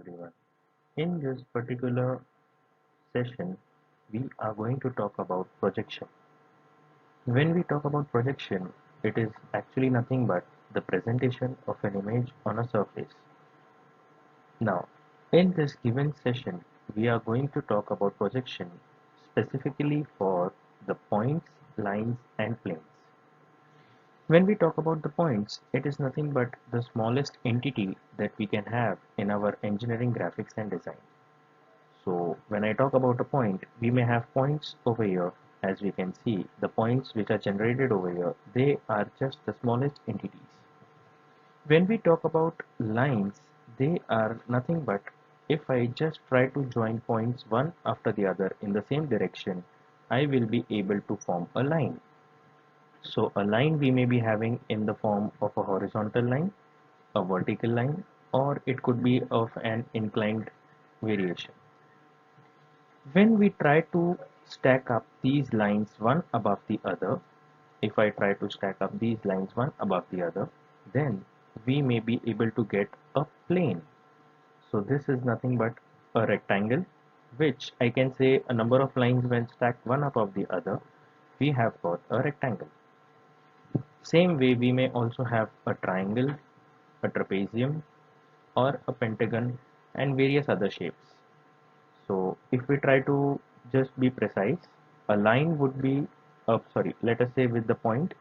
everyone. In this particular session, we are going to talk about projection. When we talk about projection, it is actually nothing but the presentation of an image on a surface. Now, in this given session, we are going to talk about projection specifically for the points, lines, and planes. When we talk about the points, it is nothing but the smallest entity that we can have in our engineering graphics and design. So when I talk about a point, we may have points over here. As we can see, the points which are generated over here, they are just the smallest entities. When we talk about lines, they are nothing but if I just try to join points one after the other in the same direction, I will be able to form a line. So a line we may be having in the form of a horizontal line, a vertical line, or it could be of an inclined variation. When we try to stack up these lines one above the other, if I try to stack up these lines one above the other, then we may be able to get a plane. So this is nothing but a rectangle, which I can say a number of lines when stacked one above the other, we have got a rectangle. Same way we may also have a triangle, a trapezium, or a pentagon and various other shapes. So if we try to just be precise, a line would be, let us say with the point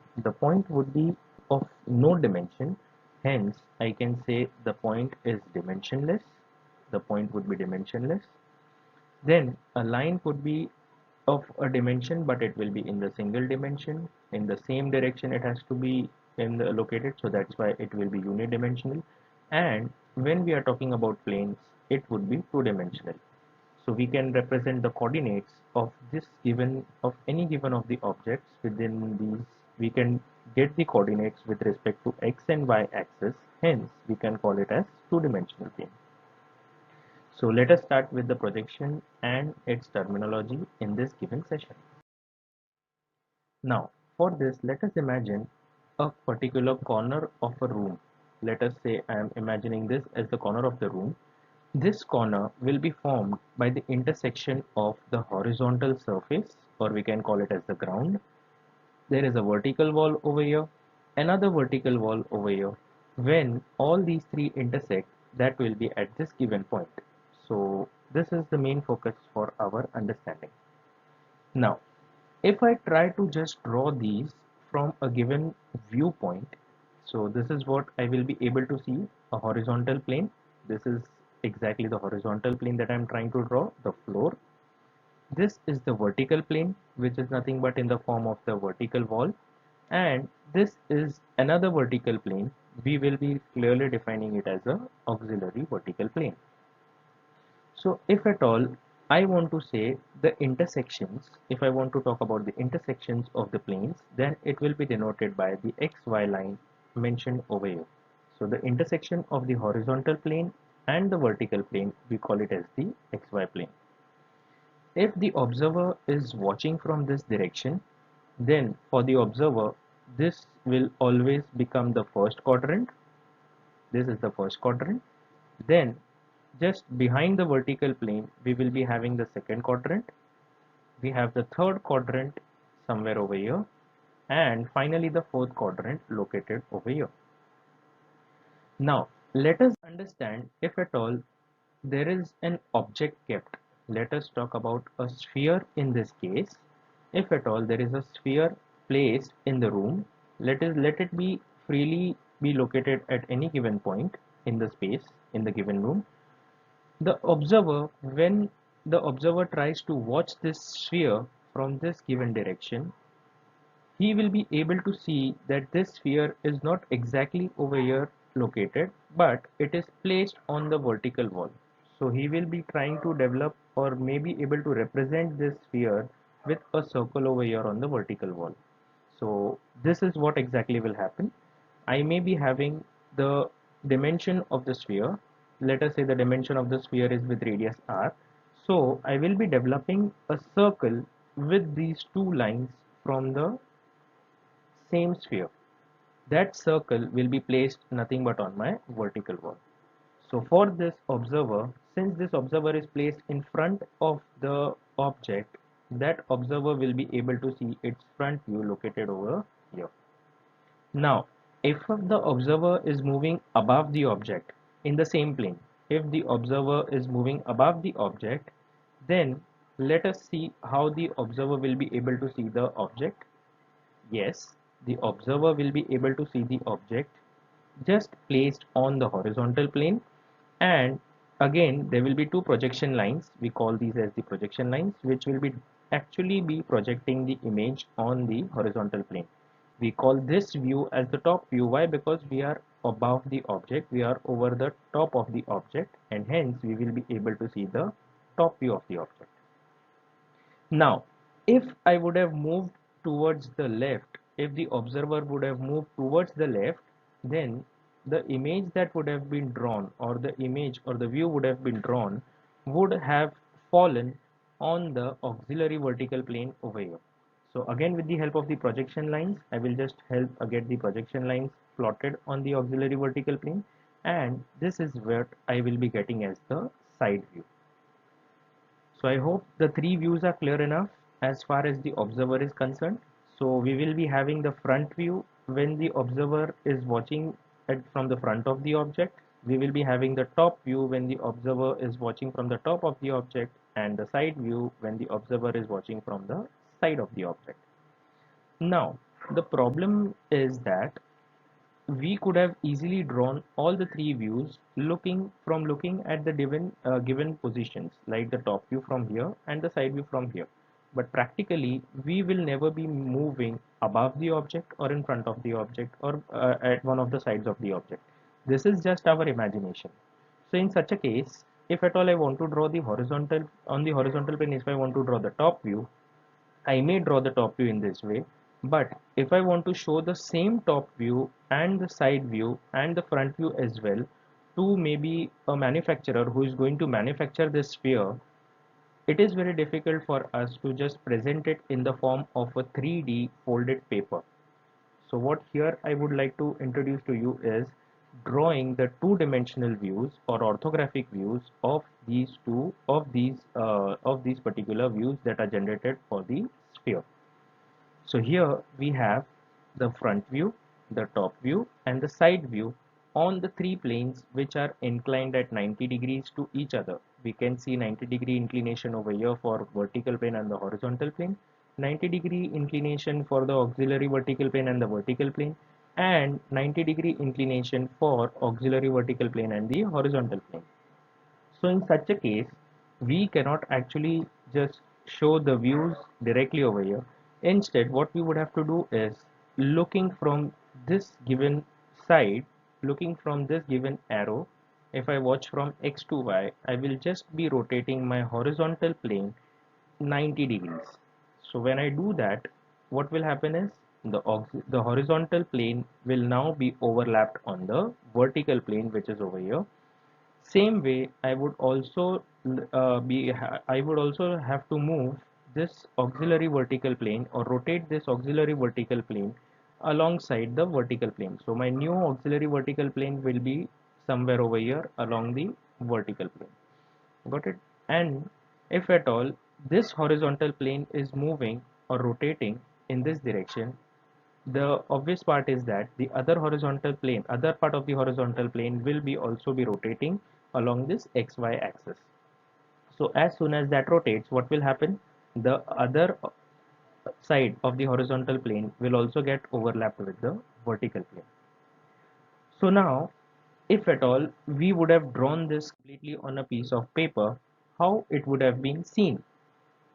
would be of no dimension. Hence, I can say the point is dimensionless. The point would be dimensionless. Then a line could be of a dimension, but it will be in the single dimension. In the same direction, it has to be located. So that's why it will be unidimensional. And when we are talking about planes, it would be two-dimensional. So we can represent the coordinates of this given of any given of the objects within these. We can get the coordinates with respect to x and y axis. Hence, we can call it as two-dimensional plane. So let us start with the projection and its terminology in this given session. Now, for this, let us imagine a particular corner of a room. Let us say I am imagining this as the corner of the room. This corner will be formed by the intersection of the horizontal surface, or we can call it as the ground. There is a vertical wall over here, another vertical wall over here. When all these three intersect, that will be at this given point. So this is the main focus for our understanding. Now, if I try to just draw these from a given viewpoint, so this is what I will be able to see, a horizontal plane. This is exactly the horizontal plane that I'm trying to draw, the floor. This is the vertical plane, which is nothing but in the form of the vertical wall. And this is another vertical plane. We will be clearly defining it as a auxiliary vertical plane. So if at all I want to say the intersections, if I want to talk about the intersections of the planes, then it will be denoted by the XY line mentioned over here. So the intersection of the horizontal plane and the vertical plane, we call it as the XY plane. If the observer is watching from this direction, then for the observer, this will always become the first quadrant. This is the first quadrant. Then just behind the vertical plane, we will be having the second quadrant. We have the third quadrant somewhere over here. And finally, the fourth quadrant located over here. Now, let us understand if at all there is an object kept. Let us talk about a sphere in this case. If at all there is a sphere placed in the room, let it be freely be located at any given point in the space in the given room. The observer, when the observer tries to watch this sphere from this given direction, he will be able to see that this sphere is not exactly over here located, but it is placed on the vertical wall. So he will be trying to develop or maybe able to represent this sphere with a circle over here on the vertical wall. So this is what exactly will happen. I may be having the dimension of the sphere. Let us say the dimension of the sphere is with radius r. So I will be developing a circle with these two lines from the same sphere. That circle will be placed nothing but on my vertical wall. So for this observer, since this observer is placed in front of the object, that observer will be able to see its front view located over here. Now, if the observer is moving above the object in the same plane, if the observer is moving above the object, then let us see how the observer will be able to see the object. Yes, the observer will be able to see the object just placed on the horizontal plane, and again there will be two projection lines. We call these as the projection lines, which will be actually be projecting the image on the horizontal plane. We call this view as the top view. Why? Because we are above the object, we are over the top of the object, and hence we will be able to see the top view of the object. Now, if I would have moved towards the left, if the observer would have moved towards the left, then the image that would have been drawn, or the image or the view would have been drawn, would have fallen on the auxiliary vertical plane over here. So again, with the help of the projection lines, I will just help get the projection lines plotted on the auxiliary vertical plane, and this is what I will be getting as the side view. So I hope the three views are clear enough as far as the observer is concerned. So we will be having the front view when the observer is watching it from the front of the object. We will be having the top view when the observer is watching from the top of the object, and the side view when the observer is watching from the side of the object. Now, the problem is that we could have easily drawn all the three views looking at the given positions, like the top view from here and the side view from here. But practically we will never be moving above the object or in front of the object, or at one of the sides of the object. This is just our imagination. So in such a case, if at all I want to draw the horizontal on the horizontal plane, if I want to draw the top view, I may draw the top view in this way, but if I want to show the same top view and the side view and the front view as well to maybe a manufacturer who is going to manufacture this sphere, it is very difficult for us to just present it in the form of a 3D folded paper. So what here I would like to introduce to you is drawing the two-dimensional views or orthographic views of these particular views that are generated for the sphere. So here we have the front view, the top view, and the side view on the three planes which are inclined at 90 degrees to each other. We can see 90-degree inclination over here for vertical plane and the horizontal plane, 90-degree inclination for the auxiliary vertical plane and the vertical plane, and 90-degree inclination for auxiliary vertical plane and the horizontal plane. So in such a case, we cannot actually just show the views directly over here. Instead, what we would have to do is looking from this given side, looking from this given arrow, if I watch from X to Y, I will just be rotating my horizontal plane 90 degrees. So when I do that, what will happen is the horizontal plane will now be overlapped on the vertical plane, which is over here. Same way, I would also have to move this auxiliary vertical plane, or rotate this auxiliary vertical plane alongside the vertical plane. So my new auxiliary vertical plane will be somewhere over here along the vertical plane. Got it? And if at all this horizontal plane is moving or rotating in this direction, the obvious part is that the other part of the horizontal plane will be also be rotating along this XY axis. So as soon as that rotates, what will happen? The other side of the horizontal plane will also get overlapped with the vertical plane. So now, if at all we would have drawn this completely on a piece of paper, how it would have been seen?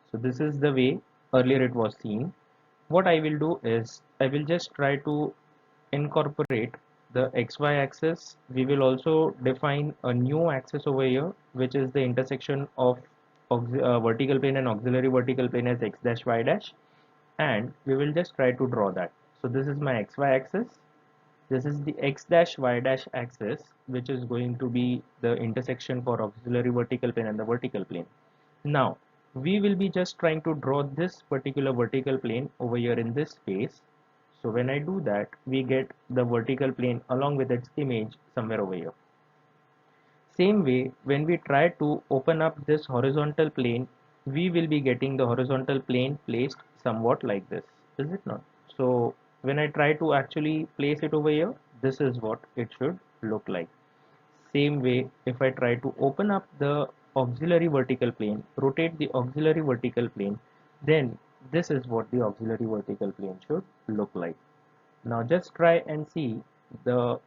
So this is the way earlier it was seen. What I will do is I will just try to incorporate the XY axis. We will also define a new axis over here, which is the intersection of vertical plane and auxiliary vertical plane as X dash Y dash, and we will just try to draw that. So this is my XY axis, this is the X dash Y dash axis, which is going to be the intersection for auxiliary vertical plane and the vertical plane. Now we will be just trying to draw this particular vertical plane over here in this space. So when I do that, we get the vertical plane along with its image somewhere over here. Same way, when we try to open up this horizontal plane, we will be getting the horizontal plane placed somewhat like this, is it not? So when I try to actually place it over here, this is what it should look like. Same way, if I try to open up the auxiliary vertical plane, rotate the auxiliary vertical plane, then this is what the auxiliary vertical plane should look like. Now just try and see the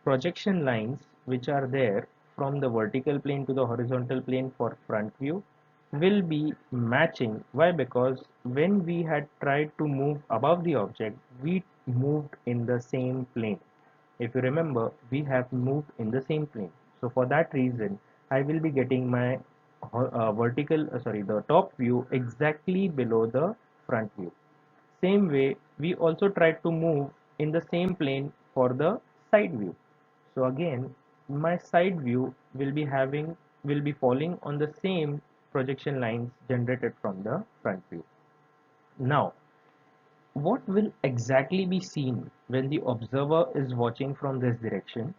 projection lines which are there from the vertical plane to the horizontal plane for front view will be matching. Why? Because when we had tried to move above the object, we moved in the same plane. If you remember, we have moved in the same plane. So for that reason, I will be getting my the top view exactly below the front view. Same way, we also tried to move in the same plane for the side view. So again, my side view will be falling on the same projection lines generated from the front view. Now, what will exactly be seen when the observer is watching from this direction?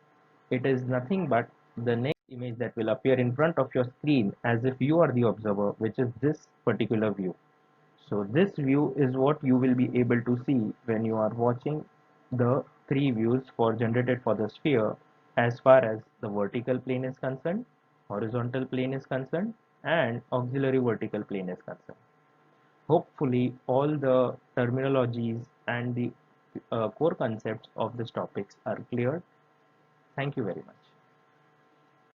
It is nothing but the next image that will appear in front of your screen as if you are the observer, which is this particular view. So this view is what you will be able to see when you are watching the three views for generated for the sphere as far as the vertical plane is concerned, horizontal plane is concerned, and auxiliary vertical plane is concerned. Hopefully all the terminologies and the core concepts of these topics are clear. Thank you very much.